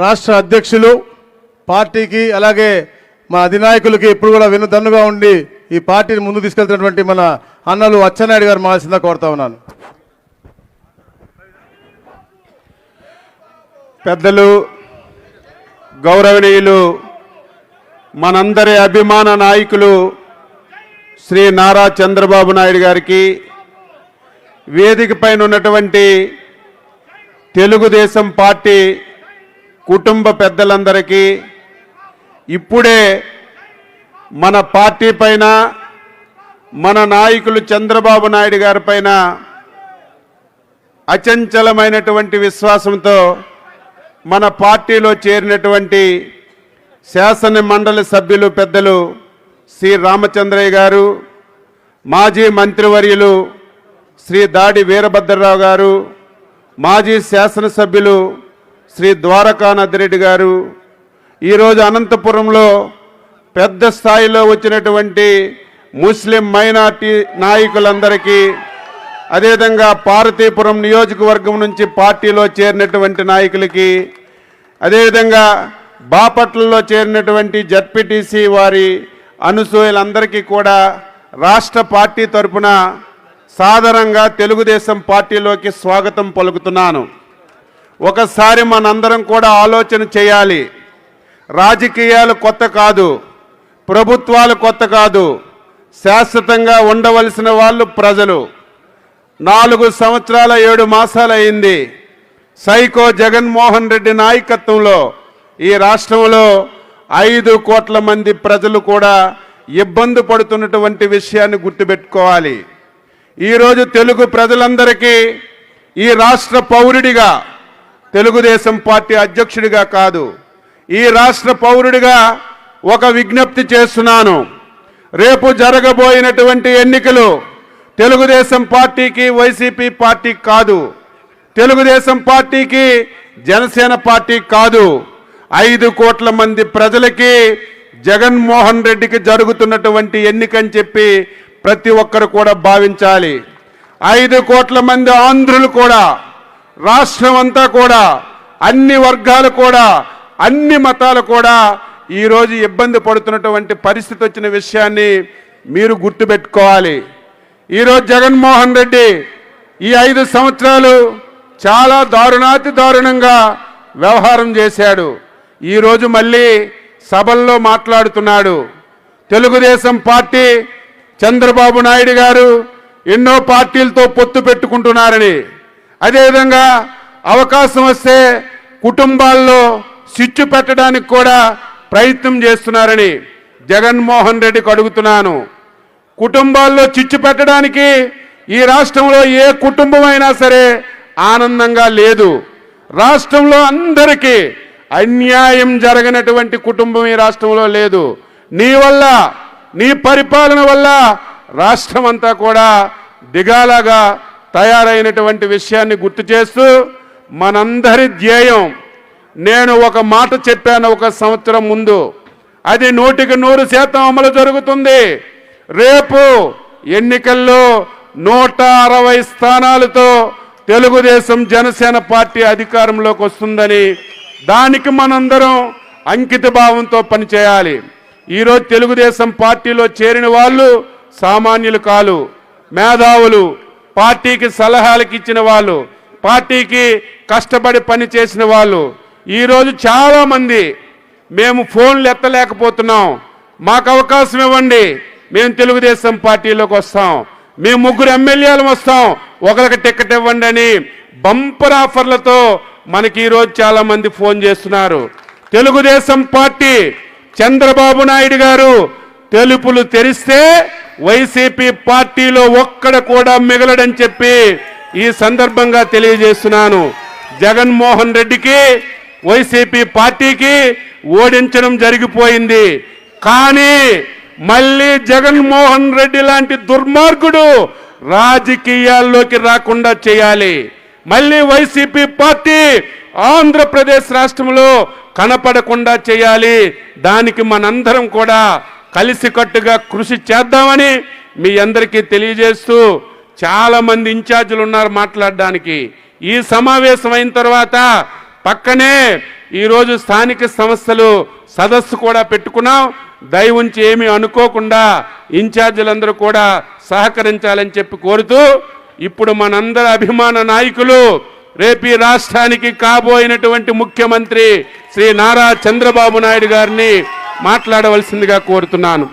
రాష్ట్ర అధ్యక్షులు పార్టీకి అలాగే మా అధినాయకులకి ఇప్పుడు కూడా వెన్నుదన్నుగా ఉండి ఈ పార్టీని ముందు తీసుకెళ్తున్నటువంటి మన అన్నలు అచ్చెన్నాయుడు గారు మాల్సిందా కోరుతా ఉన్నాను. పెద్దలు, గౌరవనీయులు, మనందరి అభిమాన నాయకులు శ్రీ నారా చంద్రబాబు నాయుడు గారికి, వేదిక పైన ఉన్నటువంటి తెలుగుదేశం పార్టీ కుటుంబ పెద్దలందరికీ, ఇప్పుడే మన పార్టీ పైన, మన నాయకులు చంద్రబాబు నాయుడు గారి పైన అచంచలమైనటువంటి విశ్వాసంతో మన పార్టీలో చేరినటువంటి శాసన మండలి సభ్యులు పెద్దలు శ్రీ రామచంద్రయ్య గారు, మాజీ మంత్రివర్యులు శ్రీ దాడి వీరభద్రరావు గారు, మాజీ శాసనసభ్యులు శ్రీ ద్వారకానాథరెడ్డి గారు, ఈరోజు అనంతపురంలో పెద్ద స్థాయిలో వచ్చినటువంటి ముస్లిం మైనార్టీ నాయకులందరికీ, అదేవిధంగా పార్వతీపురం నియోజకవర్గం నుంచి పార్టీలో చేరినటువంటి నాయకులకి, అదేవిధంగా బాపట్లలో చేరినటువంటి జడ్పీటీసీ వారి అనుసూయులందరికీ కూడా రాష్ట్ర పార్టీ తరఫున సాదరంగా తెలుగుదేశం పార్టీలోకి స్వాగతం పలుకుతున్నాను. ఒకసారి మనందరం కూడా ఆలోచన చేయాలి. రాజకీయాలు కొత్త కాదు, ప్రభుత్వాలు కొత్త కాదు, శాశ్వతంగా ఉండవలసిన వాళ్ళు ప్రజలు. 4 సంవత్సరాల 7 మాసాలు అయింది సైకో జగన్మోహన్ రెడ్డి నాయకత్వంలో ఈ రాష్ట్రంలో 5 కోట్ల మంది ప్రజలు కూడా ఇబ్బంది పడుతున్నటువంటి విషయాన్ని గుర్తుపెట్టుకోవాలి. ఈరోజు తెలుగు ప్రజలందరికీ ఈ రాష్ట్ర పౌరుడిగా, తెలుగుదేశం పార్టీ అధ్యక్షుడిగా కాదు, ఈ రాష్ట్ర పౌరుడిగా ఒక విజ్ఞప్తి చేస్తున్నాను. రేపు జరగబోయినటువంటి ఎన్నికలు తెలుగుదేశం పార్టీకి, వైసీపీ పార్టీ కాదు, తెలుగుదేశం పార్టీకి, జనసేన పార్టీ కాదు, 5 కోట్ల మంది ప్రజలకి జగన్మోహన్ రెడ్డికి జరుగుతున్నటువంటి ఎన్నికని చెప్పి ప్రతి ఒక్కరు కూడా భావించాలి. 5 కోట్ల మంది ఆంధ్రులు కూడా, రాష్ట్రం అంతా కూడా, అన్ని వర్గాలు కూడా, అన్ని మతాలు కూడా ఈరోజు ఇబ్బంది పడుతున్నటువంటి పరిస్థితి వచ్చిన విషయాన్ని మీరు గుర్తుపెట్టుకోవాలి. ఈరోజు జగన్మోహన్ రెడ్డి ఈ 5 సంవత్సరాలు చాలా దారుణాతి దారుణంగా వ్యవహారం చేశాడు. ఈరోజు మళ్ళీ సభల్లో మాట్లాడుతున్నాడు. తెలుగుదేశం పార్టీ, చంద్రబాబు నాయుడు గారు ఎన్నో పార్టీలతో పొత్తు పెట్టుకుంటున్నారని, అదేవిధంగా అవకాశం వస్తే కుటుంబాల్లో చిచ్చు పెట్టడానికి కూడా ప్రయత్నం చేస్తున్నారని జగన్మోహన్ రెడ్డికి అడుగుతున్నాను. కుటుంబాల్లో చిచ్చు పెట్టడానికి ఈ రాష్ట్రంలో ఏ కుటుంబం అయినా సరే ఆనందంగా లేదు. రాష్ట్రంలో అందరికీ అన్యాయం జరగనటువంటి కుటుంబం ఈ రాష్ట్రంలో లేదు. నీ వల్ల, నీ పరిపాలన వల్ల రాష్ట్రం అంతా కూడా దిగాలాగా తయారైనటువంటి విషయాన్ని గుర్తు చేస్తూ, మనందరి ధ్యేయం, నేను ఒక మాట చెప్పాను 1 సంవత్సరం ముందు, అది 100% అమలు జరుగుతుంది. రేపు ఎన్నికల్లో 160 స్థానాలతో తెలుగుదేశం జనసేన పార్టీ అధికారంలోకి వస్తుందని, దానికి మనందరం అంకిత భావంతో పనిచేయాలి. ఈరోజు తెలుగుదేశం పార్టీలో చేరిన వాళ్ళు సామాన్యులు కాదు, మేధావులు, పార్టీకి సలహాలకు ఇచ్చిన వాళ్ళు, పార్టీకి కష్టపడి పని చేసిన వాళ్ళు. ఈరోజు చాలామంది మేము ఫోన్లు ఎత్తలేకపోతున్నాం, మాకు అవకాశం ఇవ్వండి, మేము తెలుగుదేశం పార్టీలోకి వస్తాం, మేము 3 ఎమ్మెల్యేలు వస్తాం, ఒకరికి టికెట్ ఇవ్వండి అని బంపర్ ఆఫర్లతో మనకి ఈరోజు చాలామంది ఫోన్ చేస్తున్నారు. తెలుగుదేశం పార్టీ, చంద్రబాబు నాయుడు గారు తెలుపులు తెరిస్తే వైసీపీ పార్టీలో ఒక్కడ కూడా మిగలడని చెప్పి ఈ సందర్భంగా తెలియజేస్తున్నాను. జగన్మోహన్ రెడ్డికి, వైసీపీ పార్టీకి ఓడించడం జరిగిపోయింది. కానీ మళ్ళీ జగన్మోహన్ రెడ్డి లాంటి దుర్మార్గుడు రాజకీయాల్లోకి రాకుండా చేయాలి. మళ్ళీ వైసీపీ పార్టీ ఆంధ్రప్రదేశ్ రాష్ట్రంలో కనపడకుండా చేయాలి. దానికి మనందరం కూడా కలిసికట్టుగా కృషి చేద్దామని మీ అందరికీ తెలియజేస్తూ, చాలా మంది ఇన్ఛార్జీలు ఉన్నారు మాట్లాడడానికి. ఈ సమావేశం అయిన తర్వాత పక్కనే ఈరోజు స్థానిక సంస్థలు సదస్సు కూడా పెట్టుకున్నాం. దయ ఉంచి ఏమీ అనుకోకుండా ఇన్ఛార్జీలందరూ కూడా సహకరించాలని చెప్పి కోరుతూ, ఇప్పుడు మనందరి అభిమాన నాయకులు రేపు ఈ రాష్ట్రానికి కాబోయినటువంటి ముఖ్యమంత్రి శ్రీ నారా చంద్రబాబు నాయుడు గారిని మాట్లాడవలసిందిగా కోరుతున్నాను.